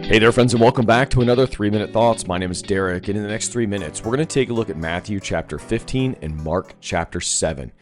Hey there, friends, and welcome back to another 3-Minute Thoughts. My name is Derek, and in the next 3 minutes, we're going to take a look at Matthew chapter 15 and Mark chapter 7.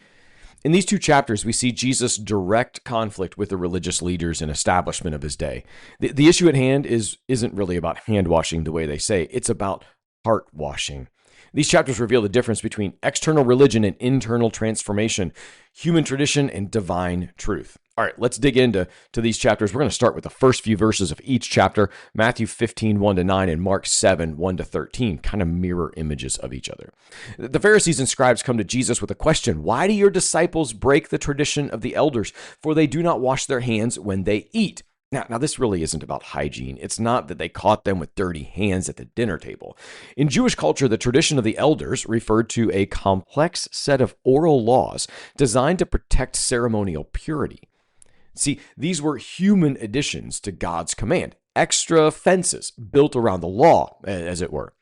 In these two chapters, we see Jesus' direct conflict with the religious leaders and establishment of his day. The issue at hand isn't really about hand washing the way they say, it's about heart washing. These chapters reveal the difference between external religion and internal transformation, human tradition and divine truth. All right, let's dig into these chapters. We're going to start with the first few verses of each chapter, Matthew 15, 1-9, and Mark 7, 1-13, kind of mirror images of each other. The Pharisees and scribes come to Jesus with a question: why do your disciples break the tradition of the elders? For they do not wash their hands when they eat. Now, this really isn't about hygiene. It's not that they caught them with dirty hands at the dinner table. In Jewish culture, the tradition of the elders referred to a complex set of oral laws designed to protect ceremonial purity. See, these were human additions to God's command, extra fences built around the law, as it were.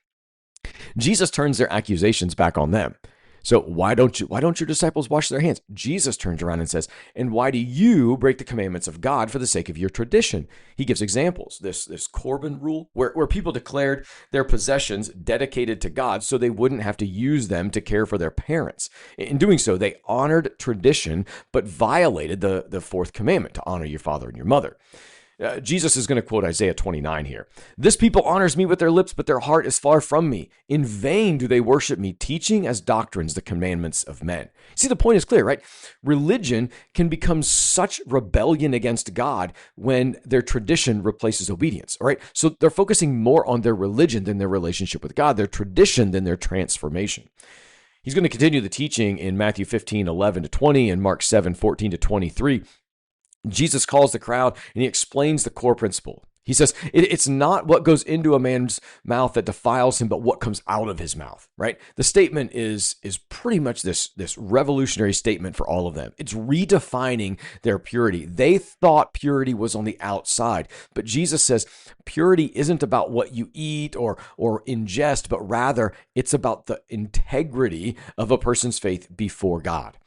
Jesus turns their accusations back on them. So why don't your disciples wash their hands? Jesus turns around and says, and why do you break the commandments of God for the sake of your tradition? He gives examples. This Corban rule, where people declared their possessions dedicated to God so they wouldn't have to use them to care for their parents. In doing so, they honored tradition, but violated the fourth commandment to honor your father and your mother. Jesus is going to quote Isaiah 29 here. This people honors me with their lips, but their heart is far from me. In vain do they worship me, teaching as doctrines the commandments of men. See, the point is clear, right? Religion can become such rebellion against God when their tradition replaces obedience, all right? So they're focusing more on their religion than their relationship with God, their tradition than their transformation. He's going to continue the teaching in Matthew 15, 11-20 and Mark 7, 14-23. Jesus calls the crowd and he explains the core principle. He says, it's not what goes into a man's mouth that defiles him, but what comes out of his mouth, right? The statement is pretty much this revolutionary statement for all of them. It's redefining their purity. They thought purity was on the outside, but Jesus says purity isn't about what you eat or ingest, but rather it's about the integrity of a person's faith before God.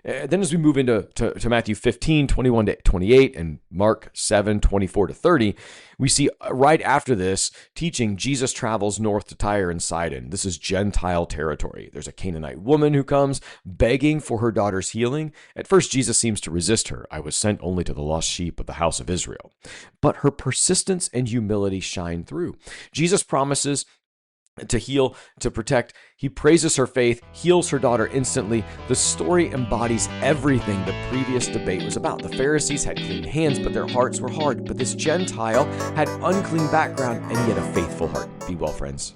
Then as we move into Matthew 15, 21-28 and Mark 7, 24-30, we see right after this teaching, Jesus travels north to Tyre and Sidon. This is Gentile territory. There's a Canaanite woman who comes begging for her daughter's healing. At first, Jesus seems to resist her. I was sent only to the lost sheep of the house of Israel. But her persistence and humility shine through. Jesus promises to heal, to protect. He praises her faith, heals her daughter instantly. The story embodies everything the previous debate was about. The Pharisees had clean hands, but their hearts were hard. But this Gentile had unclean background and yet a faithful heart. Be well, friends.